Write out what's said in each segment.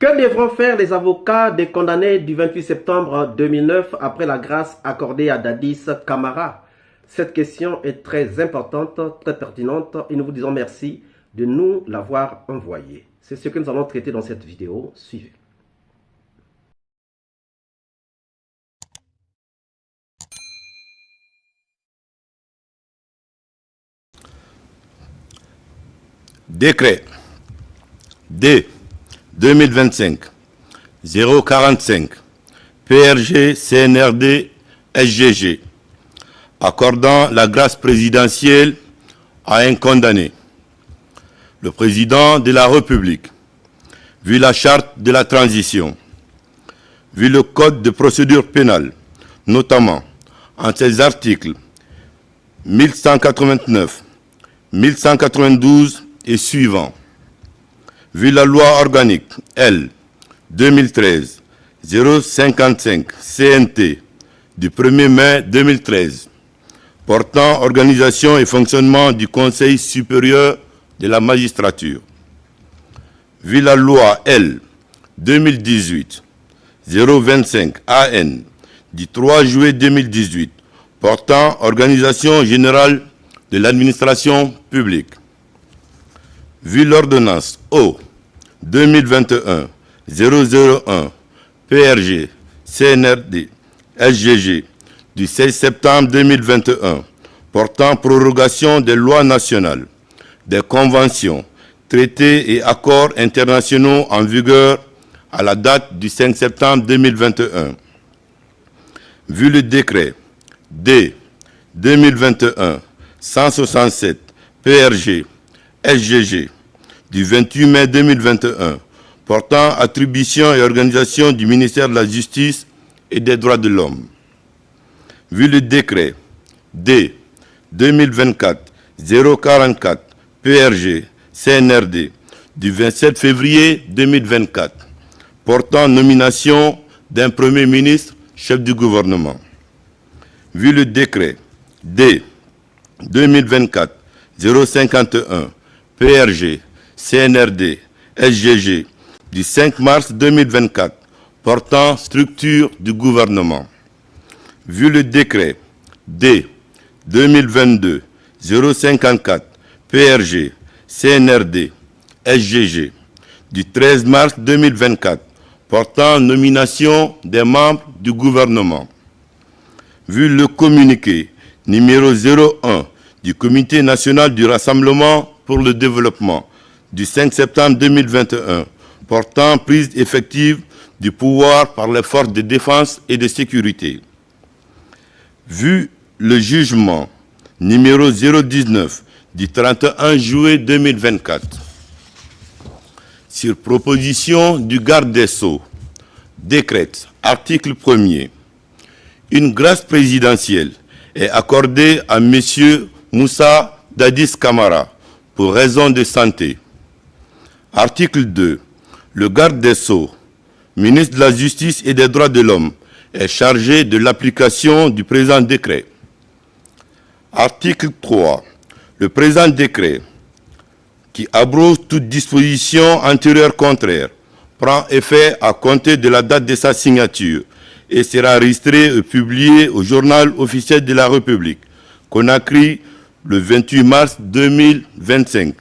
Que devront faire les avocats des condamnés du 28 septembre 2009 après la grâce accordée à Dadis Camara? Cette question est très importante, très pertinente et nous vous disons merci de nous l'avoir envoyée. C'est ce que nous allons traiter dans cette vidéo. Suivez. Décret D 2025 045 PRG CNRD SGG accordant la grâce présidentielle à un condamné. Le président de la République, vu la charte de la transition, vu le code de procédure pénale, notamment en ses articles 1189, 1192 et suivants, vu la loi organique L 2013-055 CNT du 1er mai 2013 portant organisation et fonctionnement du Conseil supérieur de la magistrature, vu la loi L 2018-025 AN du 3 juillet 2018 portant organisation générale de l'administration publique, vu l'ordonnance O 2021-001 PRG CNRD SGG du 16 septembre 2021 portant prorogation des lois nationales, des conventions, traités et accords internationaux en vigueur à la date du 5 septembre 2021. Vu le décret D 2021-167 PRG SGG du 28 mai 2021 portant attribution et organisation du ministère de la Justice et des Droits de l'Homme. Vu le décret D 2024-044 PRG CNRD du 27 février 2024 portant nomination d'un Premier ministre chef du gouvernement. Vu le décret D 2024-051 PRG CNRD SGG du 5 mars 2024 portant structure du gouvernement. Vu le décret D 2022-054 PRG CNRD SGG du 13 mars 2024 portant nomination des membres du gouvernement. Vu le communiqué numéro 01 du Comité national du Rassemblement pour le développement du 5 septembre 2021 portant prise effective du pouvoir par les forces de défense et de sécurité. Vu le jugement numéro 019 du 31 juillet 2024, sur proposition du garde des Sceaux, décrète, article 1er, une grâce présidentielle est accordée à M. Moussa Dadis Camara pour raison de santé. Article 2. Le garde des Sceaux, ministre de la Justice et des Droits de l'Homme, est chargé de l'application du présent décret. Article 3. Le présent décret, qui abroge toute disposition antérieure contraire, prend effet à compter de la date de sa signature et sera enregistré et publié au Journal officiel de la République, Conakry, le 28 mars 2025.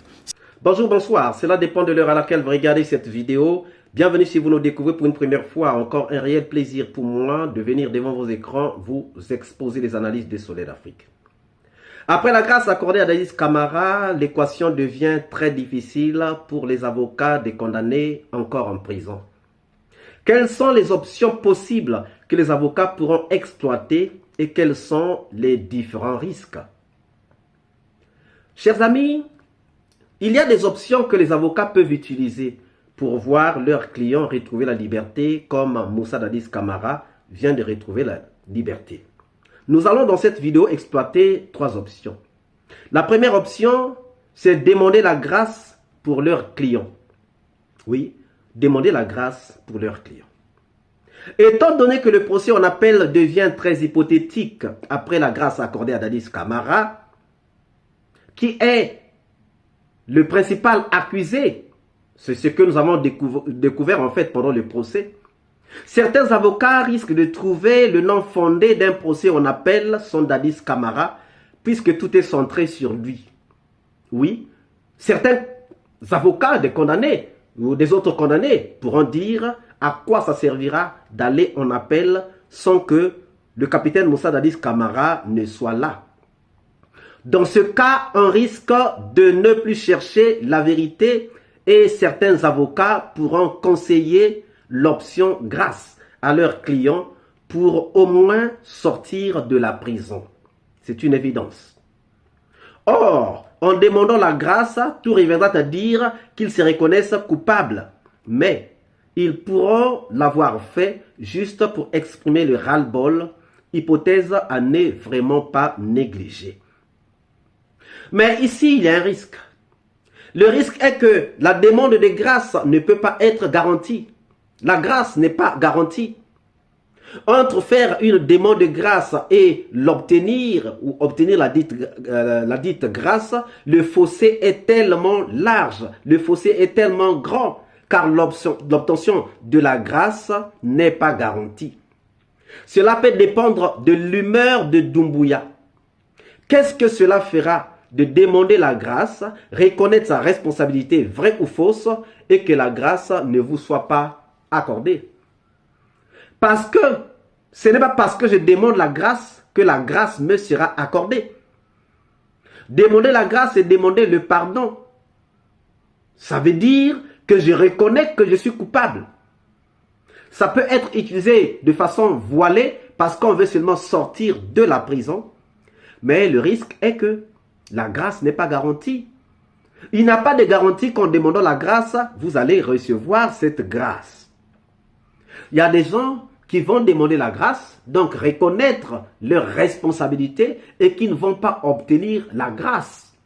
Bonjour, bonsoir. Cela dépend de l'heure à laquelle vous regardez cette vidéo. Bienvenue si vous nous découvrez pour une première fois. Encore un réel plaisir pour moi de venir devant vos écrans vous exposer les analyses des Soleil d'Afrique. Après la grâce accordée à Dadis Camara, l'équation devient très difficile pour les avocats des condamnés encore en prison. Quelles sont les options possibles que les avocats pourront exploiter et quels sont les différents risques? Chers amis, il y a des options que les avocats peuvent utiliser pour voir leurs clients retrouver la liberté comme Moussa Dadis Camara vient de retrouver la liberté. Nous allons dans cette vidéo exploiter trois options. La première option, c'est demander la grâce pour leurs clients. Oui, demander la grâce pour leurs clients. Étant donné que le procès en appel devient très hypothétique après la grâce accordée à Dadis Camara, qui est le principal accusé C'est ce que nous avons découvert en fait pendant le procès. Certains avocats risquent de trouver le nom fondé d'un procès en appel Son Dadis Camara, puisque tout est centré sur lui. Oui, certains avocats des condamnés ou des autres condamnés pourront dire à quoi ça servira d'aller en appel sans que le capitaine Moussa Dadis Camara ne soit là. Dans ce cas, on risque de ne plus chercher la vérité et certains avocats pourront conseiller l'option grâce à leurs clients pour au moins sortir de la prison. C'est une évidence. Or, en demandant la grâce, tout reviendra à dire qu'ils se reconnaissent coupables. Mais ils pourront l'avoir fait juste pour exprimer le ras-le-bol, hypothèse à ne vraiment pas négliger. Mais ici, il y a un risque. Le risque est que la demande de grâce ne peut pas être garantie. La grâce n'est pas garantie. Entre faire une demande de grâce et l'obtenir ou obtenir la dite grâce, le fossé est tellement large, le fossé est tellement grand, car l'obtention de la grâce n'est pas garantie. Cela peut dépendre de l'humeur de Doumbouya. Qu'est-ce que cela fera de demander la grâce, reconnaître sa responsabilité vraie ou fausse et que la grâce ne vous soit pas accordée? Parce que ce n'est pas parce que je demande la grâce que la grâce me sera accordée. Demander la grâce, c'est demander le pardon. Ça veut dire que je reconnais que je suis coupable. Ça peut être utilisé de façon voilée parce qu'on veut seulement sortir de la prison. Mais le risque est que la grâce n'est pas garantie. Il n'y a pas de garantie qu'en demandant la grâce, vous allez recevoir cette grâce. Il y a des gens qui vont demander la grâce, donc reconnaître leur responsabilité et qui ne vont pas obtenir la grâce.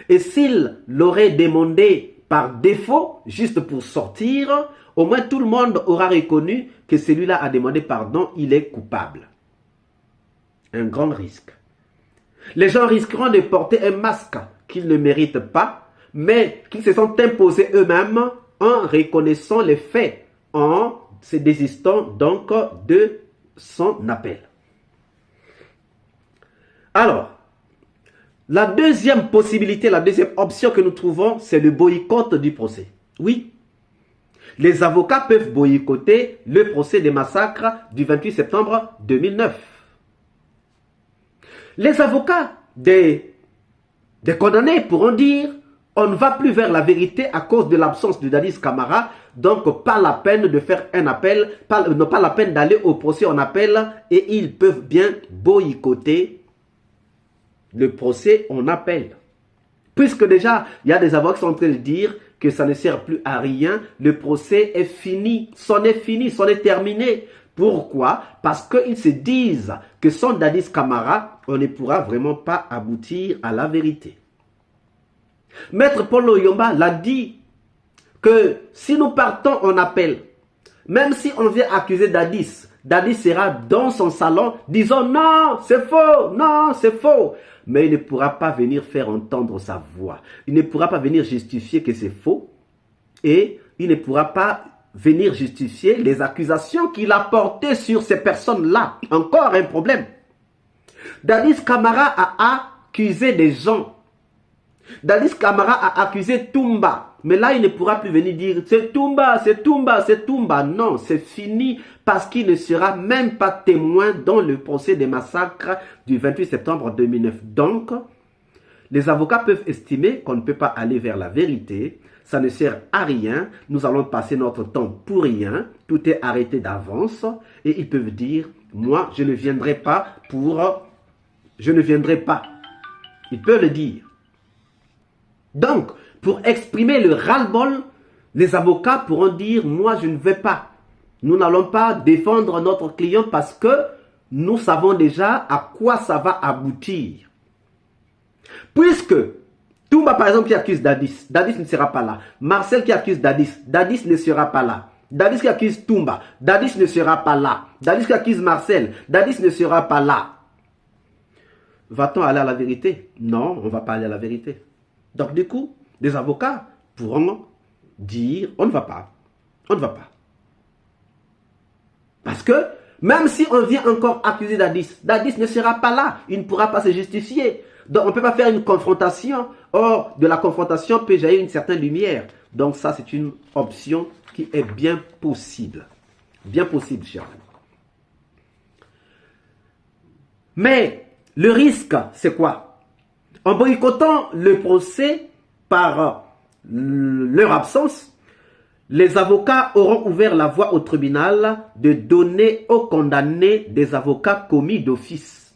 Et s'ils l'auraient demandé par défaut, juste pour sortir, au moins tout le monde aura reconnu que celui-là a demandé pardon, il est coupable. Un grand risque. Les gens risqueront de porter un masque qu'ils ne méritent pas, mais qu'ils se sont imposés eux-mêmes en reconnaissant les faits, en se désistant donc de son appel. Alors, la deuxième possibilité, la deuxième option que nous trouvons, c'est le boycott du procès. Oui, les avocats peuvent boycotter le procès des massacres du 28 septembre 2009. Les avocats des condamnés pourront dire on ne va plus vers la vérité à cause de l'absence de Dadis Camara, donc pas la peine de faire un appel, pas la peine d'aller au procès en appel et ils peuvent bien boycotter le procès en appel. Puisque déjà, il y a des avocats qui sont en train de dire que ça ne sert plus à rien, le procès est fini, c'en est terminé. Pourquoi? Parce qu'ils se disent que sans Dadis Camara, on ne pourra vraiment pas aboutir à la vérité. Maître Paul Oyomba l'a dit que si nous partons en appel, même si on vient accuser Dadis, Dadis sera dans son salon disant non, c'est faux, non, c'est faux. Mais il ne pourra pas venir faire entendre sa voix. Il ne pourra pas venir justifier que c'est faux et il ne pourra pas venir justifier les accusations qu'il a portées sur ces personnes-là. Encore un problème. Dadis Camara a accusé des gens. Dadis Camara a accusé Toumba. Mais là, il ne pourra plus venir dire c'est Toumba, c'est Toumba, c'est Toumba. Non, c'est fini parce qu'il ne sera même pas témoin dans le procès des massacres du 28 septembre 2009. Donc, les avocats peuvent estimer qu'on ne peut pas aller vers la vérité. Ça ne sert à rien. Nous allons passer notre temps pour rien. Tout est arrêté d'avance. Et ils peuvent dire, moi, je ne viendrai pas pour... Je ne viendrai pas. Ils peuvent le dire. Donc, pour exprimer le ras-le-bol, les avocats pourront dire, moi, je ne vais pas. Nous n'allons pas défendre notre client parce que nous savons déjà à quoi ça va aboutir. Puisque Toumba, par exemple, qui accuse Dadis, Dadis ne sera pas là. Marcel qui accuse Dadis, Dadis ne sera pas là. Dadis qui accuse Toumba, Dadis ne sera pas là. Dadis qui accuse Marcel, Dadis ne sera pas là. Va-t-on aller à la vérité? Non, on ne va pas aller à la vérité. Donc du coup, les avocats pourront dire on ne va pas. On ne va pas. Parce que même si on vient encore accuser Dadis, Dadis ne sera pas là. Il ne pourra pas se justifier. Donc on ne peut pas faire une confrontation. Or, de la confrontation peut jaillir une certaine lumière. Donc ça, c'est une option qui est bien possible. Bien possible, cher ami. Mais le risque, c'est quoi? En boycottant le procès par leur absence, les avocats auront ouvert la voie au tribunal de donner aux condamnés des avocats commis d'office.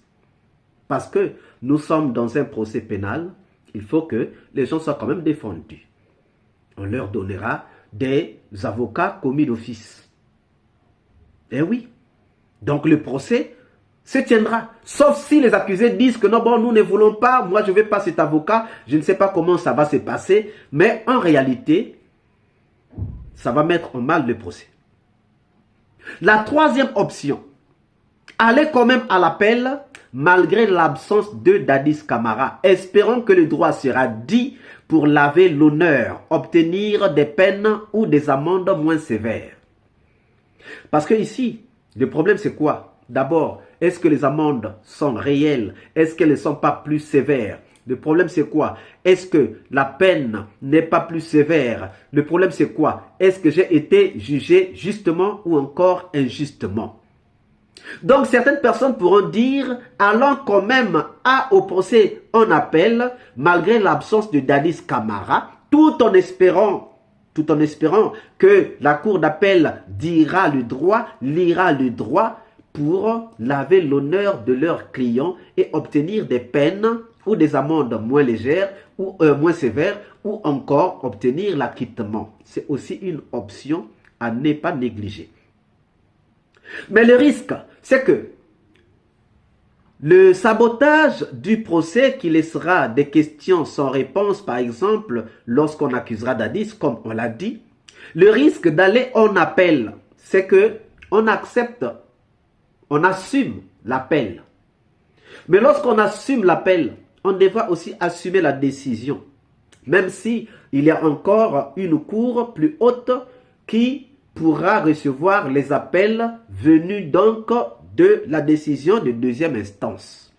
Parce que nous sommes dans un procès pénal, il faut que les gens soient quand même défendus. On leur donnera des avocats commis d'office. Eh oui. Donc le procès se tiendra. Sauf si les accusés disent que non, bon, nous ne voulons pas, moi je ne veux pas cet avocat, je ne sais pas comment ça va se passer. Mais en réalité, ça va mettre en mal le procès. La troisième option, aller quand même à l'appel malgré l'absence de Dadis Camara. Espérons que le droit sera dit pour laver l'honneur, obtenir des peines ou des amendes moins sévères. Parce que ici, le problème c'est quoi? D'abord, est-ce que les amendes sont réelles? Est-ce qu'elles ne sont pas plus sévères? Le problème c'est quoi? Est-ce que la peine n'est pas plus sévère? Le problème c'est quoi? Est-ce que j'ai été jugé justement ou encore injustement? Donc certaines personnes pourront dire, allons quand même au procès en appel, malgré l'absence de Dadis Camara, tout en espérant que la cour d'appel dira le droit, lira le droit pour laver l'honneur de leurs clients et obtenir des peines ou des amendes moins légères ou moins sévères ou encore obtenir l'acquittement. C'est aussi une option à ne pas négliger. Mais le risque, c'est que le sabotage du procès qui laissera des questions sans réponse, par exemple, lorsqu'on accusera Dadis, comme on l'a dit, le risque d'aller en appel, c'est que on accepte, on assume l'appel. Mais lorsqu'on assume l'appel, on devra aussi assumer la décision. Même si il y a encore une cour plus haute qui pourra recevoir les appels venus donc de la décision de deuxième instance.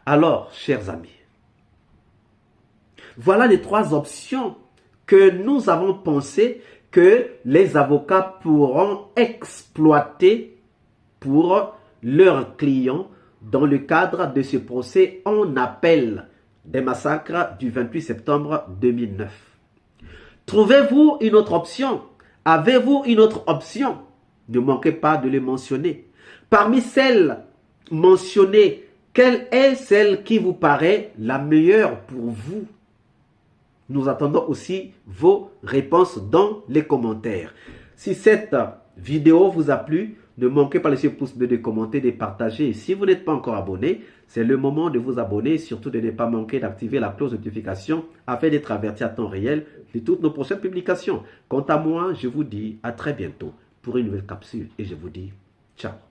Alors, chers amis, voilà les trois options que nous avons pensé que les avocats pourront exploiter pour leurs clients dans le cadre de ce procès en appel des massacres du 28 septembre 2009. Trouvez-vous une autre option? Avez-vous une autre option? Ne manquez pas de les mentionner. Parmi celles mentionnées, quelle est celle qui vous paraît la meilleure pour vous? Nous attendons aussi vos réponses dans les commentaires. Si cette vidéo vous a plu, ne manquez pas de laisser pouce bleu, de commenter, de partager. Et si vous n'êtes pas encore abonné, c'est le moment de vous abonner et surtout de ne pas manquer d'activer la cloche de notification afin d'être averti à temps réel de toutes nos prochaines publications. Quant à moi, je vous dis à très bientôt pour une nouvelle capsule et je vous dis ciao.